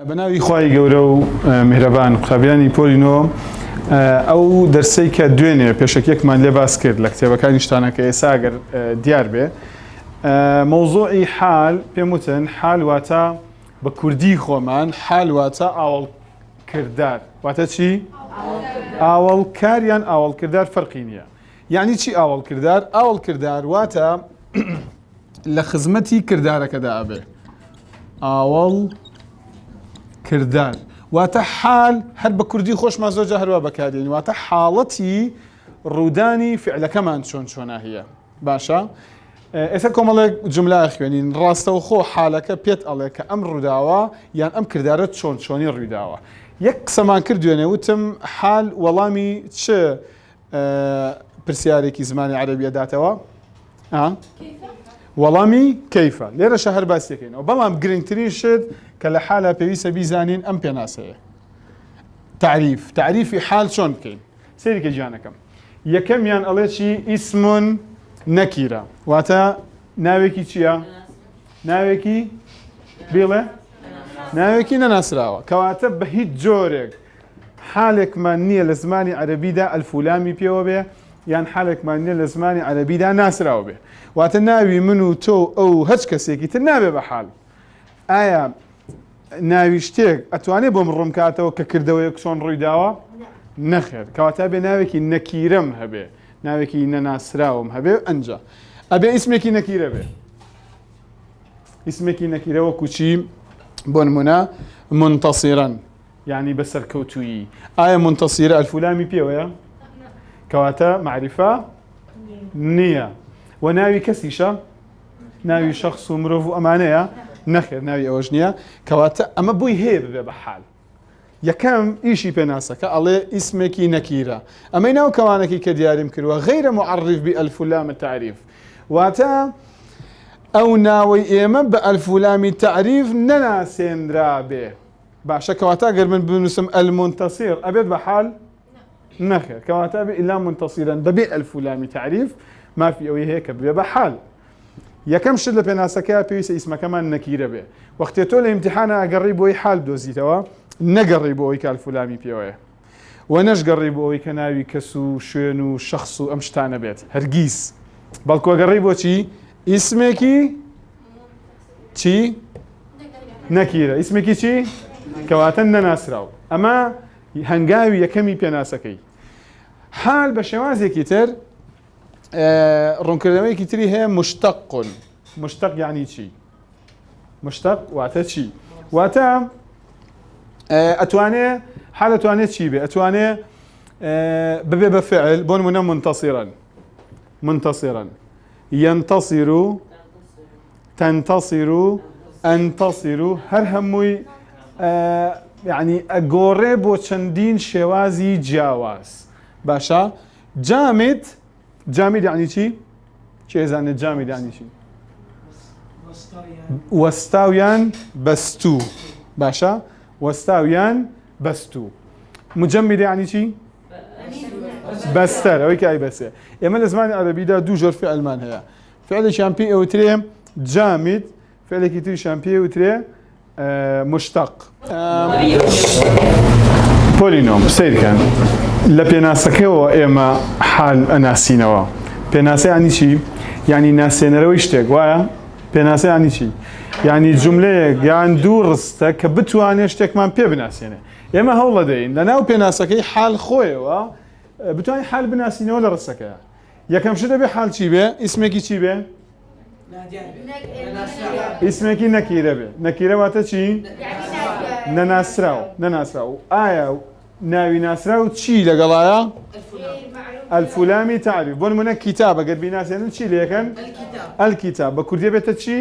بەناوی خوای گەورە و میهرەبان قوتابیانی پۆلینۆ ئەو دەرسەی کە دوێنێ پێشەکێکمان لێ باس کرد لە کتێبەکانی شتانە کە ئێستا ئەگەر دیار بێ مەوزوعی حال پێم وتن حال واتە بە کوردی خۆمان حال واتە ئاوەڵکردار واتە چی؟ ئاوەڵکار یان ئاوەڵکردار فەرقی نییە. یعنی چی ئاوەڵکردار؟ ئاوەڵکردار واتە لە خزمەتی کردارەکەدا ئەبێ. ئاوەڵ کردار واتە حال هەر بە کوردی خۆشمان زۆرجار هەروە بەکاردێنین واتە حاڵەتی ڕوودانی فعلەکەمان چۆنە هەیە. باشە؟ ئێستا کۆمەڵێک جملە خوێنین ڕاستەوخۆ حالەکە پێت ئەڵێ کە ئەم ڕووداوە یان ئەم کردارە چۆنی ڕووداوە. یەک قسەمان کرد دوێنێ وتم حال وەڵامی چ پرسیارێکی زمانی عەرەبیە داتەوە؟ وەڵامی کەیفە. لێرەشە هەر باسیەکەینەوە بەڵام گرنگترین شت کە لە حالە پێویستە بیزانین ئەم پێناسەیە. تعریفی حال چۆن بکەین؟ سەیریکە گیانەکەم. یەکەمیان ئەڵێ چی؟ ئیسمون نەکیرە واتە ناوێکی چییە؟ ناوێکی بێڵێ؟ ناوێکی نەناسراوە کەواتە بە هیچ جۆرێک حالێکمان نییە لە زمانی عەرەبیدا ئەلفولامی پێوە بێ یان حالێکمان نییە لە زمانی عەرەبیدا ناسراوە بێ. واتە ناوی من و تۆ ئەو هەچ کەسێکی تر نابێ بە حال. ئایا ناوی شتێک ئەتوانێت بۆم ڕوون کاتەوە کە کردەوەیەک چۆن ڕوویداوە؟ نەخێر. کەواتە بێ ناوێکی نەکیرەم هەبێ ناوێکی نەناسراوم هەبێ ئەنجا ئەبێ ئیسمێکی نەکیرە بێ. ئیسمێکی نەکیرە وەکو چی؟ بۆ نمونە منتەسیرەن یعنی بەسەرکەوتوویی. ئایا منتەسیرە ئەلفولامی پێوەیە؟ کەواتە معریفە نییە. و ناوی کەسیشە؟ ناوی شەخص و مرۆڤ و ئەمانەیە؟ نەخێر ناوی ئەوەش نییە. کەواتە ئەمە بۆی هەیە ببێ بە حال. یەکەم ئیشی پێناسەکە ئەڵێ ئیسمێکی نەکیرە. ئەمەی ناو کەوانێکی کە دیاریم کردووە غەیرە معەڕف بئەلفولام التعریف واتە ئەو ناوەی ئێمە بە ئەلفولامی تعریف نەناسێنرا بێ. باشە کەواتە گەر من بنووسم ئەلمونتەسیر ئەبێت بە حال؟ نەخێر. کەواتە بێ ئیلا منتەسیرەن بەبێ ئەلفولامی تعریف مافی ئەوەی هەیە کە بێ بە حال. یەکەم شت لە پێناسەکە پێویستە ئیسمەکەمان نەکیرە بێ. وەختێ تۆ لە ئیمتیحانە ئەگەڕی بۆی حال دۆزیتەوە نەگەڕی بۆ ئەوەی کە ئەلفولامی پێوەیە و نەشگەڕی بۆ ئەوەی کە ناوی کەس و شوێن و شەخص و ئەم شتانە بێت هەرگیز. بەڵکو ئەگەڕی بۆچی؟ ئیسمێکی چی؟ نەکیرە. ئیسمێکی چی؟ کەواتە نەناسراو. ئەمە هەنگاوی یەکەمی پێناسەکەی. حال بە شێوازێکی تر ڕوونکردنەوەیەکی تری هەیە مشتەقون. مشتەق یعنی چی؟ مشتەق واتە چی؟ واتە ئەتوانێ حال ئەتوانێت چی بێ؟ ئەتوانێ ببێ بە فعل بۆ نمونە منتەسیرەن منتەسیرەن ينتصر تنتصر أنتصر هەر هەمووی یعنی ئەگۆڕێ بۆ چەندین شێوازی جیاواز. باشە؟ جامد یعنی چی؟ چی ئێزانێت جامد یعنی چی؟ وەستاویان بەستوو. باشە؟ وەستاویان بەستوو. مجەمد یعنی چی؟ بەستەر ئەوەی کە ئای بەسێ. ئێمە لە زمانی عەرەبیدا دوو جۆر فعلمان هەیە. فعلێکیان پێی ئەوترێ جامد فعلێکی تریشیان پێی ئەوترێ مشتەق. پۆلینۆم سەیرکەن لە پێناسەکەیەوە ئێمە حال ئەناسینەوە. پێناسە یعنی چی؟ یعنی ناسێنەرەوەی شتێک وایە؟ پێناسە یعنی چی؟ یعنی جملەیەک یان دوو ڕستە کە بتوانێت شتێکمان پێ بناسێنێ. ئێمە هەوڵە دەین لە ناو پێناسەکەی حال خۆیەوە بتوانین حال بناسینەوە لە ڕستەکەیە. یەکەم شت دەبێ حال چی بێ؟ ئیسمێکی چی بێ؟ ئیسمێکی نەکیرە بێ. نەکیرە واتە چی؟ نەناسراو. ئایا ناوی ناسراو چی لەگەڵایە؟ ئەلفولامی تعریف. بۆ نمونە کیتابە گەر بیناسێنن چی لێکەن؟ ئەلکیتاب. بە کوردی بێتە چی؟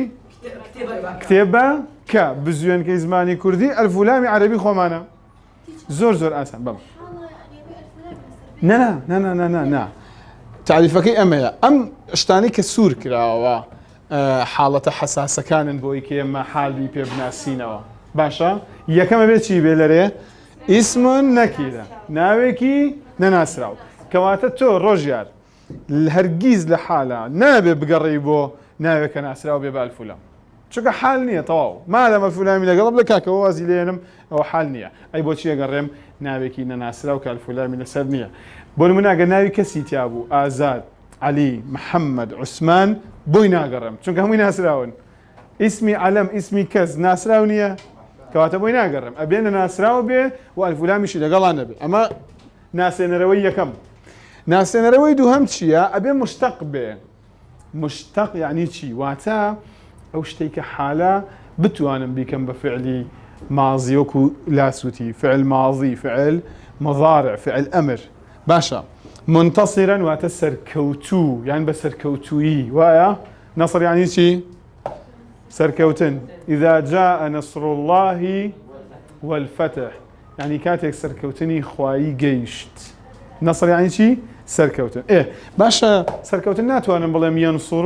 کتێبە کە بزوێنکەی زمانی کوردی ئەلفولامی عەرەبی خۆمانە. زۆر ئاسان بەڵێ. نە تعریفەکەی ئەمەیە. ئەم شتانی کە سوور کراوە حاڵەتە حەساسەکانن بۆی کە ئێمە حالی پێ بناسینەوە. باشە؟ یەکەمە بێت چی بێ لەرێ؟ ئیسمون نەکیرە ناوێکی نەناسراو. کەواتە تۆ ڕۆژیار هەرگیز لە حالە نابێ بگەڕی بۆ ناوێکە ناسراو بێ بە ئەلفولام. چونکە حال نییە تەواو مادەمە فولامی لەگەڵم لە کاکەوە وازی لێنم ئەوە حال نییە ئەی بۆچی ئەگەڕێم ناوێکی نەناسرا و کالفولامی لەسەر نییە بۆ نمونەگە ناوی کەسی تیا بوو ئازاد علی محەممەد عوسمان بۆی ناگەڕم چونکە هەمووی ناسراون ئیسمی عەلەم ئیسمی کەس ناسراو نییە کەواتە بۆی ناگەڕم ئەبێنە ناسراوە بێ و ئەلفولامیشی لەگەڵان نەبێ ئەمە ناسێنەرەوەی یەکەم ناسێنەرەوەی دووهەم چییە ئەبێ مشتەق بێ مشتەق یعنی چی واتە ئەو شتێک کە حالە بتوانم بیکەم بە فعلی ماضی وەکو لاسووتی فعل ماضی فعل مضارع فعل ئەمر باشە منتصرا واتە سەرکەوتوو یان بە سەرکەوتویی وایە نەسر یعنی چی سەرکەوتن إذا جاء نصر الله والفتح يعني کاتێک سەرکەوتنی خوایی گەیشت نەسر یعنی چی سەرکەوتن باشە سەرکەوتن ناتوانم بڵێم یەنسوڕ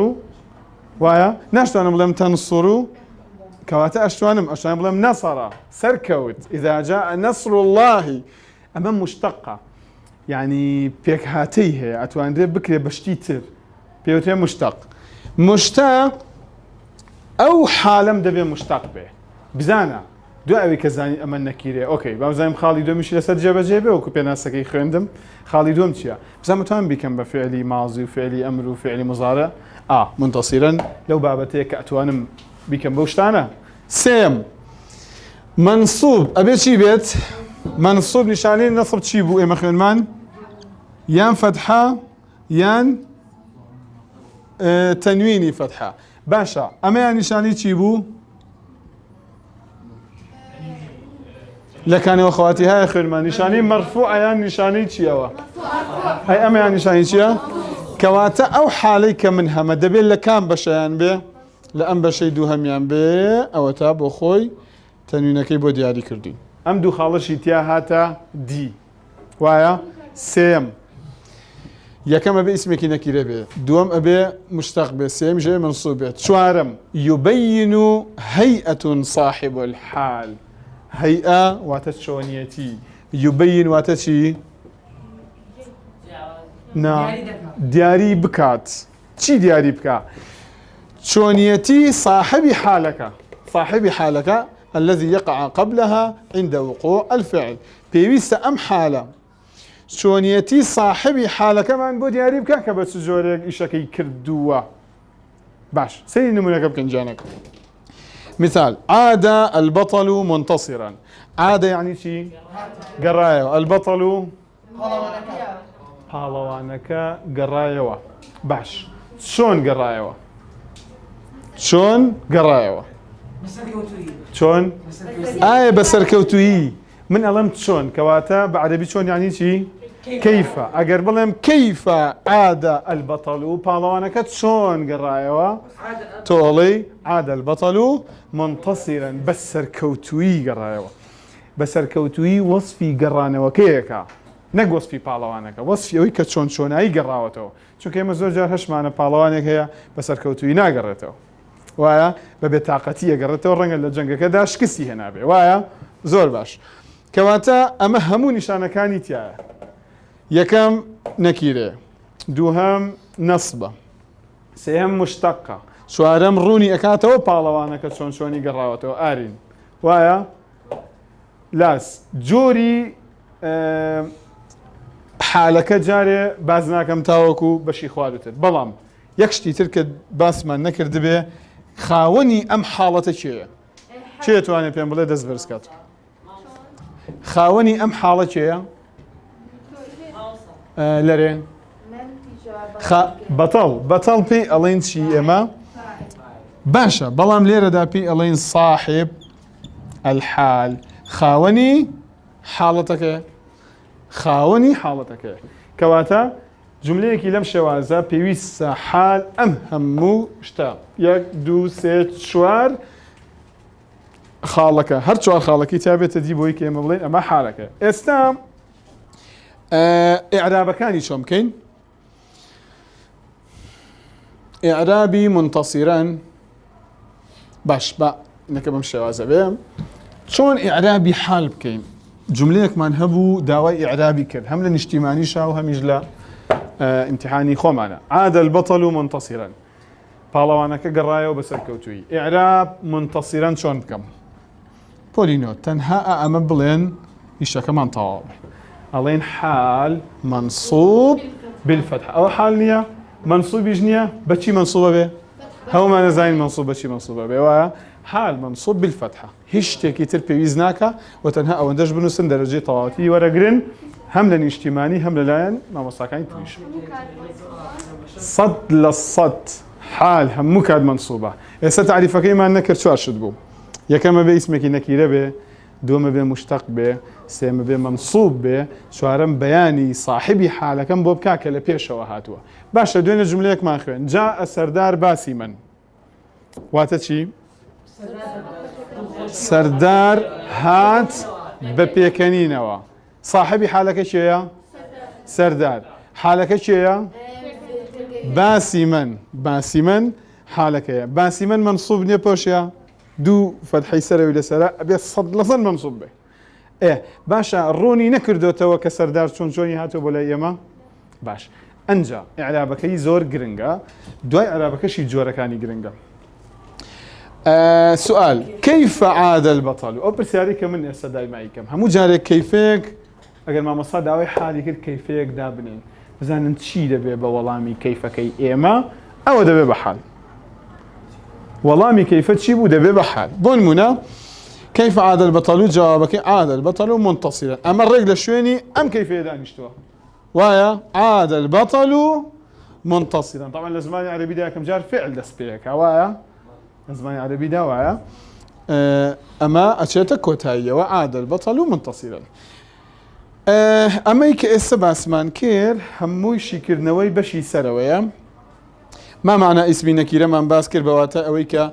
وایە ناشتوانم بڵێم تەنسوڕ کەواتە ئەشتوانم بڵێم نەسەرە سەرکەوت إذا جاء نصر الله ئەمە مشتەقە يعني پێک هاتەی هەیە ئەتوانرێت بکرێ بەشتی تر پێوتێ مشتەق مشتەق ئەو حالەم دەبێ مشتەق بێ بزانە دو ئەوەی کە زانی ئەمە نەکیرێ ئۆکەی بازانیم خاڵی دومیشی لەسەر جێبەجێ بێ وەکو پێناسەکەی خوێندم خاڵی دوم چییە بزانمتوان بیکەم بە فعلی ماضی و فعلی ئەمر و فعلی مضارع منتصرا لەو بابەتەیە کە ئەتوانم بیکەم بەو شتانە سێم منصوب ئەبێ چی بێت منصوب نیشانەی نەسب چی بوو ئێمە خوێنمان یان فەتحە یان تەنوینی فەتحە باشە ئەمەیان نیشانی چی بوو لەکانەوە خەواتی هەیە خوێنمان نیشانی مەرفوعە یان نیشانەی چیەوە ئەی ئەمەیان نیشانی چییە کەواتە ئەو حاڵەی کە من هەمە دەبێت لە کام بەشەیان بێ لە ئەم بەشەی دوو هەمیان بێ ئەوە تا بۆ خۆی تەنوینەکەی بۆ دیاری کردین ئەم دوو خاڵەشی تیا هاتە دی وایە سێم یەکەم ئەبێ ئیسمێکی نەکیرە بێ دووەم ئەبێ مشتەق بێ سێم ژێ منسوب بێت چوارەم یبەین هەیئەة صاحب الحال هەیئە واتە چۆنیەتی یبەین واتە چی دیاری بکات چی دیاری بکە چۆنیەتی صاحبی حالەکە صاحبی حالەکە الذي يقع قبلها عند وقوع الفعل پێویستە ئەم حالە چۆنیەتی صاحبی حالەکەمان بۆ دیاری بکە کە بە چ جۆرێک ئیشەکەی کردووە باش سەیری نمونەکە بکەن جانەکە مثال عاد البطل منتصرا عاد يعني چی گەڕایەوە البطل پاڵەوانەکە گەڕایەوە باش چۆن گەڕایەوە چۆن گەڕایەوە چۆن ئایا بەسەرکەوتویی من ئەڵێم چۆن کەواتە بە عەرەبی چۆن یعنی چی کەیفە ئەگەر بڵێم کەیفە عاد البەطەڵ و پاڵەوانەکە چۆن گەڕایەوە تۆ ئەڵێی عاد البەطەڵ منتەسیرا بەسەرکەوتویی گەڕایەوە بەسەرکەوتویی وەسفی گەڕانەوەکەیەکە نەک وەسفی پاڵەوانەکە وەسفی ئەوەی کە چۆن چۆنایی گەڕاوەتەوە چونکە ئێمە زۆر جار هەشمانە پاڵەوانێک هەیە بەسەرکەوتویی ناگەڕێتەوە وایە بە بێتاقەتی ئەگەڕێتەوە ڕەنگە لە جەنگەکەدا شکستی هێنابێ وایە زۆر باش کەواتە ئەمە هەموو نیشانەکانی تایە یەکەم نەکیرێ دووهەم نەسبە سێهەم مشتەقە چوارەم ڕوونی ئەکاتەوە پاڵەوانەکە چۆن چۆنی گەڕاوەتەوە ئارین وایە لاس جۆری حالەکە جارێ باز ناکەم تاوەکو بەشی خواردتر بەڵام یەک شتی تر کە باسمان نەکرد بێ خاوەنی ئەم حاڵەتە کێیە چێ توانێت پێم بڵێ دەست بەرزکات خاوەنی ئەم حاڵە کێیە لەرێ بەتەڵ پێی ئەڵێن چی ئێمە باشە بەڵام لێرەدا پێی ئەڵێن صاحب الحال خاوەنی حاڵەتەکە خاوەنی حاڵەتەکە کەواتە جملەیەکی لەم شێوازە پێویستە حال ئەم هەموو شتە یەک دوو سێ چوار خاڵەکە هەر چوار خاڵەکەی تابێتە دی بۆی کە ئێمە بڵێن ئەمە حالەکە ئێستا ئێعرابەکانی چۆن بکەین ئێعرابی منتەسیران باش بە نەکە بەم شێوازە بێ چۆن ئێعرابی حال بکەین جملەیەکمان هەبوو داوای ئێعرابی کرد هەم لە نیشتیمانیشا و هەمیش لە امتحانی خۆمانە عاد البطل منتصرا باڵەوانەکە گەڕایەوە بەسەر کەوتووی. ئێعراب منتەسیرەن چۆن بکەم؟ پۆلینۆ تەنها ئەمە بڵێن ئیشەکەمان تەواو. ئەڵێن حال منصوب بالفتح. ئەوە حال نییە، منصوبیش نییە، بەچی منصوبە بێ؟ هەومان نەزانین منصوب بەچی منصوبە بێ. وایە حال منصوب بالفتح. هیچ شتێکی تر پێویست ناکە و تەنها ئەوەندەش بنووسن دەرەجەی تەواوەتی وەرەگرن، هەم لە نیشتیمانی هەم لەلایەن مامۆستاکانی تریش. 100% حال هەموو کات منصوبە. ئێستا تعریفەکەیمان نەکرد، چوار شت بوو. یەکەمە بێ ئیسمێکی نەکیرە بێ، دووەمە بێ مشتەق بێ، سێمە بێ منصوب بێ، چوارەم بەیانی صاحبی حالەکەم بۆ بکا کە لە پێشەوە هاتووە. باشە دوێنێ جملەیەکمان خوێن. جاء سەردار باسی من. واتە چی؟ سەردار هات بە پێکەنینەوە. صاحبی حالەکە کێیە؟ سەردار. حالەکە کێیە؟ باسی من. باسی من حالەکەیە. باسی من منصوب نییە پۆشیە؟ دوو فەتحەی سەرەوی لەسەرە ئەبێ 100% منصوب بێ. باشە ڕوونی نەکردوێتەوە کە سەردار چۆن چۆنی هاتووە بۆ لای ئێمە؟ باش. ئەنجا ئێعرابەکەی زۆر گرنگە، دوای ئێعرابەکەشی جۆرەکانی گرنگە. سؤال كيف عاد البطل؟ أو برسياري كمن استدعي معي كم همو جاري كيفك أجر ما مصاد أوي حالي كده كيفك دابنين بزان نتشي دبي بولامي كيف كي إيما أو دبي بحال ولامي كيف تشيبو دبي بحال بون منا كيف عاد البطل؟ جوابك عاد البطل منتصرا. أما الرجل الشويني أم كيف يدانشتوه ويا عاد البطل منتصرا. طبعا الزمان العربي ده كم جار فعل دسبيك هوايا زمان عربي دوايا أما أشياء كوتاية وعاد البطل منتصرا. أما يكأس باسمان كير هموي شكر نوي بشي سرويا. ما معنى اسمي نكيرة من باسكر بواتا أويك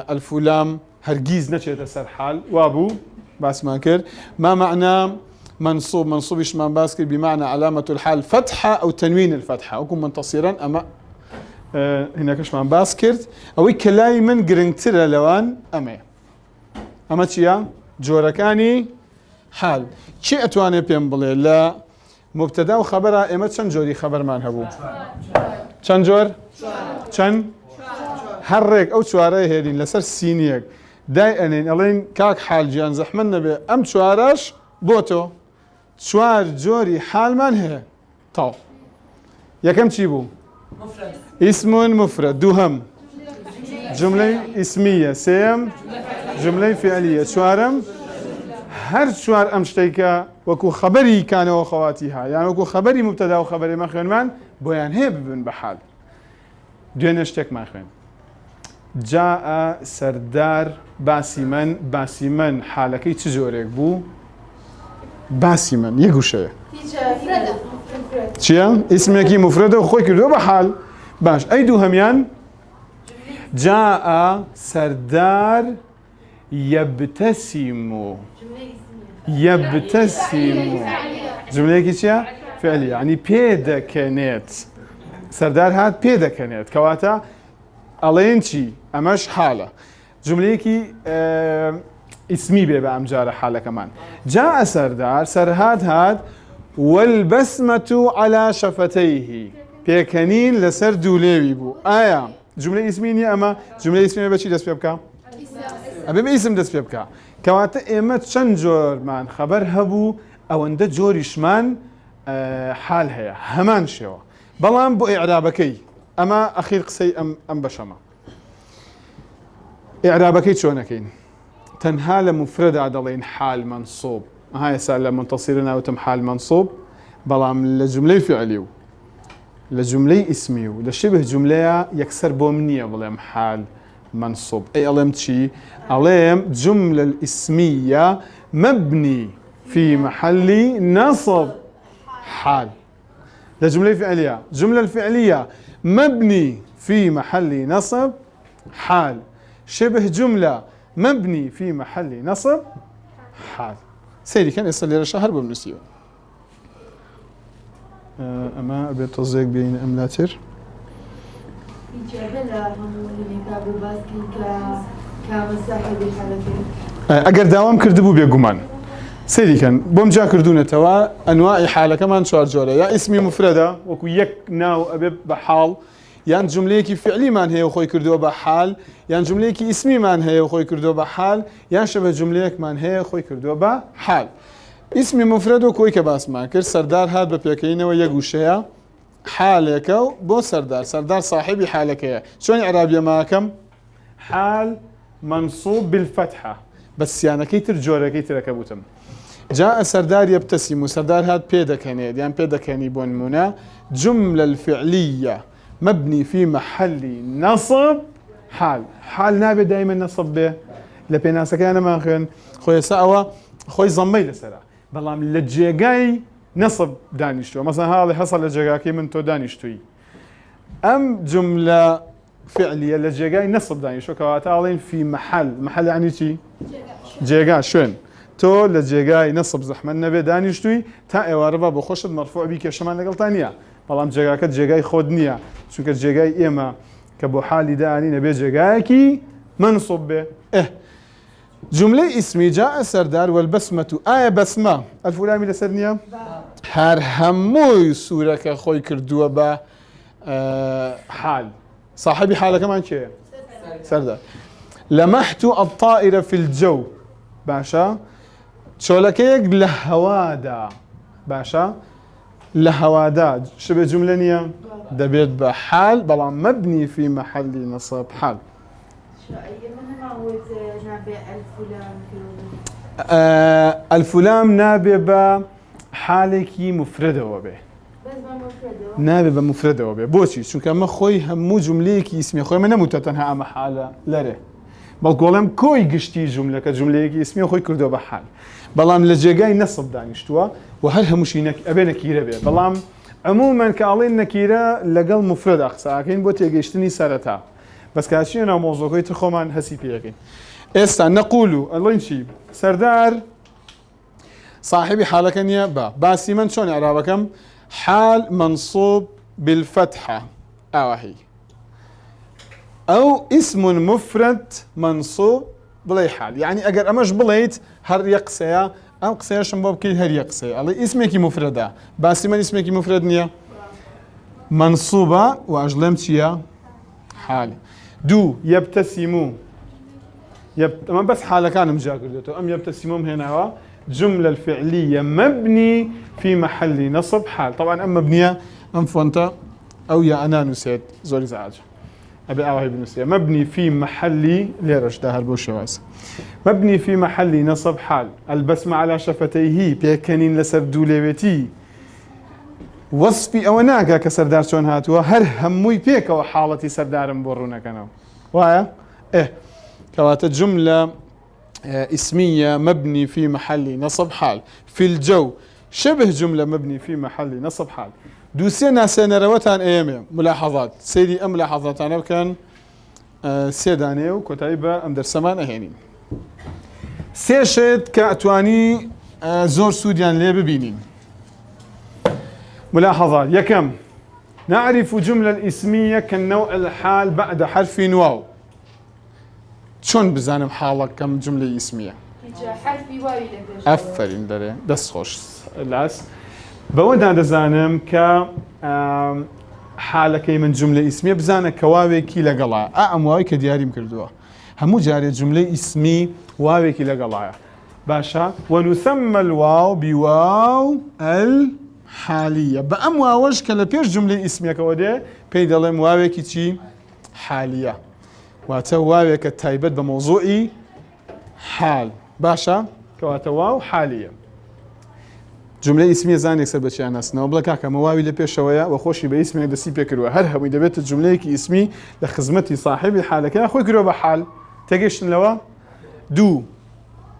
الفلام هرجيز نشيت سر حال وابو باسمان كير. ما معنى منصوب؟ منصوبش من باسكر بمعنى علامة الحال فتحة أو تنوين الفتحة وكم منتصرا. أما هناكش من باسكرت أو كلاي من جرينتر لوان أما تيا جوركاني حال شيء أتواني بيمبلي لا مبتدا وخبرها إما تشن جوري خبر من هبو تشن جور تشن حرك أو شواري هيرين لسر سينيك داي أنين ألين كاك حال جيان زحمنا به أم شوارش بوتو شوار جوري حال من هي طاو يا كم تجيبو اسم مفرد دوهم جملة اسمية سيم جملة فعلية شوارم هر شوار أمشتيكا وكو خبري كانوا وخواتيها يعني وكو خبري مبتدا وخبري مخين من بيان هي ببن بحال دوين اشتك مخين. جاء سردار باسی من حالكي تجوريك بو باسی من يقو شيء چيا اسمكي مفردة وخوي كردو بحال باش أي دو هميان جاء سردار يبتسم جملة كيشيا فعلية يعني بيدا كانت سردار هات بيدا كانت كواتا ألينشي أمش حالة جملة كي اسمي بيبقى أمجار حالة كمان. جاء سردار سرهاد هاد والبسمة على شفتيه بيكنين لسر دوليوي بو آية جملة اسمية أما جملة اسمية بشي دس بيبكا أبي باسم دس بيبكا كواتا إما تشنجور من خبر هبو أو عند جوريش من حال هي همان شوا بلان بو إعرابكي أما أخير قصي أم بشما إعرابكي شونكين تنها لمفردة عدلين حال منصوب هاي سالة منتصرنا وتم حال منصوب بلام لجملة فعليو لجملة اسميو لشبه جملة يكسر بومنية بلام حال منصوب أي ألم تشي ألم جملة الاسمية مبني في محل نصب حال لجملة فعلية جملة الفعلية مبني في محل نصب حال شبه جملة مبني في محل نصب حال سيدي كان يصلي لشهر بمنسيو أما أبي تصديق بين أملاتر أجر دوام كردبو بيجومان سيدي كان بومجا كردونة توا أنواع حالة كمان شوار جورة يا اسمي مفردة وكو يك ناو أبي بحال یان جملەیەکی فعلیمان هەیە و خۆی کردووە بە حال یان جملەیەکی ئیسمیمان هەیە و خۆی کردووە بە حال یان شەبە جملەیەکمان هەیە خۆی کردووە بە حال. ئیسمی مفرد و کۆی کە باسمان کرد سەردار هات بە پێکەینەوە یەک وشەیە حالێکە و بۆ سەردار صاحبی حالەکەیە. چۆنی عەرابیە ماکەم؟ حال منصوب بالفتحة بس سیانەکەی تر جۆرەکەی ترەکە بوتم. جاء سردار يبتسم وسردار هاد بيدكني يعني بيدكني بون منا جملة الفعلية مبني في محل نصب حال نابي دائما نصب به لبيناسك أنا ما خن خوي ساوى خوي زمي لسرا بلام لجيجاي نصب دانشتو مثلا هذا حصل لجيجاكي من تو دانشتوي أم جملة فعلية لجيجاي نصب دانشتو كواتالين في محل يعني شي جيجا شون تو لجيجاي نصب زحمة نبي دانشتوي تا إواربا بخشد مرفوع بيك شمان لقلتانية بلام جيجاكت جيجاي خودنية شو كجيجاي إما كبو حالي داني نبي جيجاكي منصب به جملة اسمي جاء سردار والبسمة آية بسمة الفلامي لسرنيا هر هموي سورة كخوي كردوة با حال صاحبي حالة كمان شيء سردار لمحت الطائرة في الجو باشا شولكيك لهوادا باشا لهوادا شبه جملة نية دبيت بحال بلا مبني في محل نصب حال الفلام نابي بحالكي مفردة وبه نابي بمفردة وبه بوشي شو كما خوي همو جمليكي اسمي خوي ما نموت تنها أما حالة لره بلقولم كوي قشتي جملة كجمليكي اسمي خوي كردو بحال بلام لجيجاي نصب دانشتوا وهل هموشي أبي نكيرة به بلام عموما كالين نكيرة لقل مفرد أقصى لكن بوتي قشتني سرتها بس كاشي أنا موضوعي تخومان هسي فيكين استا نقول الله ينشيب سردار صاحبي حالك نيا باسي من شون إعرابكم حال منصوب بالفتحة أوهي أو اسم مفرد منصوب بلاي حال يعني أجر أمش بليت هر يقسيا أم قسيا شنباب كي هر يقسيا الله اسمك مفردة باسي من اسمك مفرد نيا منصوبة وأجلمت يا حال دو يبتسموا ما بس حالة كان مجاكردته أم يبتسمون هنا هو جملة الفعلية مبني في محل نصب حال طبعا أم مبنية أم فونتا أو يا أنا نسيت زوري زعاج أبي أوهي بنسية مبني في محل ليرش ده هالبوشواس مبني في محل نصب حال البسمة على شفتيه بيكنين لسردو ليبتي وصفي أو ناكا كسردار شون هاتوا هر هموي بيك وحالتي سردار مبرونا كانوا وايا كوات جملة اسمية مبني في محل نصب حال في الجو شبه جملة مبني في محل نصب حال دوسينا سنروتان ايامي ملاحظات سيدي ملاحظات انا كان سيداني وكتايبه ام درسمان اهيني سيشت كاتواني زور سوديان ليه ببينين ملاحظات يكم نعرف جملة الاسمية كالنوع الحال بعد حرف واو شون بزانم حالك كم جملة اسمية حرفي واوي أفرين داري بس خوش العس بود هذا زانم ك حالك من جملة اسمية بزانم كواوي كي لقلا واوي كدياري مكردوها همو جاري جملة اسمي واوي كي لقلا باشا ونسمى الواو بواو الحالية واوش كلا بيش جملة اسمية كودي بيدلم واوي كي تي حالية واتواوي كتايبت بموضوعي حال باشا كواتواو حالية جملة اسمية زاني سبب شيء ناس نوبلا كاكا مواوي لبيش شوية وخوشي باسمي دسي بيكروا هر هم إذا بيت الجملة كي اسمي لخدمتي صاحبي حالك يا أخوي كروا بحال تجيش لوا دو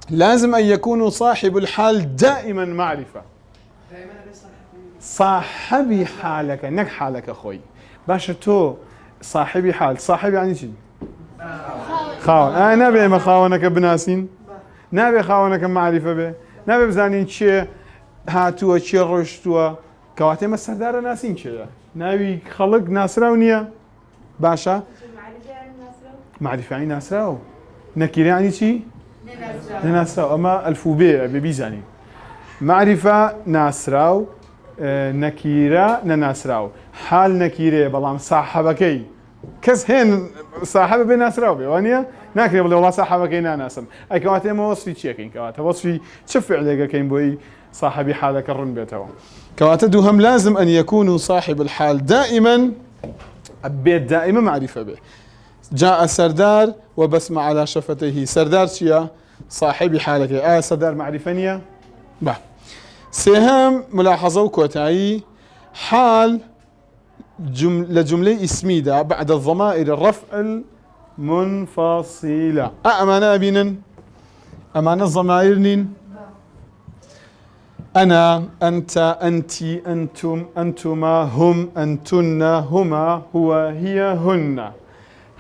لازم أن يكون صاحب الحال دائما معرفة صاحبي حالك انك حالك أخوي باشا تو صاحبي حال صاحبي يعني شي خاون أنا نبي ما خاونك بناسين نبي خاونك معرفة به نبي بزانين شيء هاتوا شيء رشتوا كواتي ما سردار ناسين شيء نبي خلق ناسراونية باشا معرفة يعني ناسراو نكير يعني شيء ناسراو أما الفوبية ببيزاني معرفة ناسراو نكيرة نناسراو حال نكيرة بلام صاحبكي كس هين صاحب بناسراو بيوانيا ناكري بلي والله صاحبكي ناناسم أي كواتي ما وصفي تشيكين كواتي وصفي تشفع عليك كين بوي صاحبي حالك الرن بيتوا كواتي دوهم لازم أن يكونوا صاحب الحال دائما بيت دائما معرفة به جاء سردار وبسم على شفتيه سردار شيا صاحبي حالك سردار معرفنيا با سهم ملاحظة وكوتاي حال لجملة اسمية بعد الضمائر الرفع المنفصلة أمانة أبينا أمانة الضمائر أنا أنت أنتي أنتم أنتما هم أنتن هما هو هي هن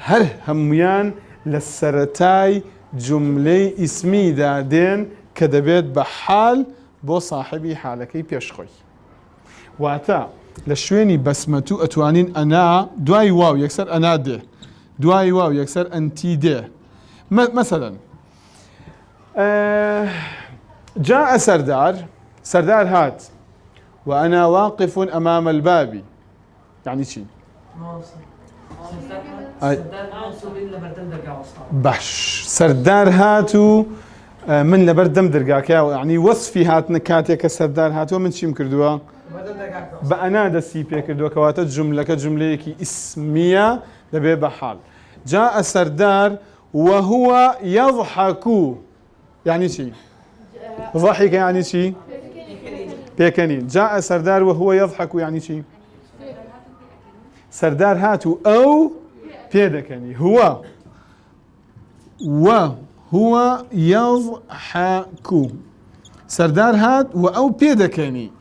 هر هميان للسرتاي جملة اسمية دين كدبيت بحال بو صاحبي حالكي بيشخوي واتا لشويني بسمتو اتوانين انا دواي واو يكسر انا ده دواي واو يكسر انتي ده مثلا جاء سردار هات وانا واقف امام الباب يعني شيء باش سردار هاتو من لبردم درقاك يعني وصفي هات نكاتك سردار هاتو من شي مكردوها بأنا دسي بيكردوها كواتت جملة اسمية لبي بحال جاء سردار وهو يضحك يعني شي ضحك يعني شي بيكنين جاء سردار وهو يضحك يعني شي سردار هاتو أو بيدكني هو يضحك سردار هات أو بيدكني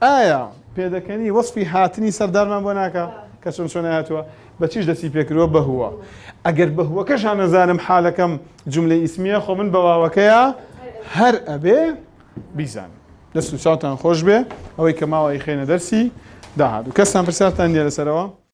بيدكني وصفي هاتني سردار ما بناكا كشون شون هاتوا بتشيش دسي بيكرو بهوا أجر بهوا كش أنا زانم حالكم جملة اسمية خو من بواوكيا هر أبي بيزان دستو شاطن خوش به أو كما وأي خينا درسي ده هذا كسان برسالة تانية لسروا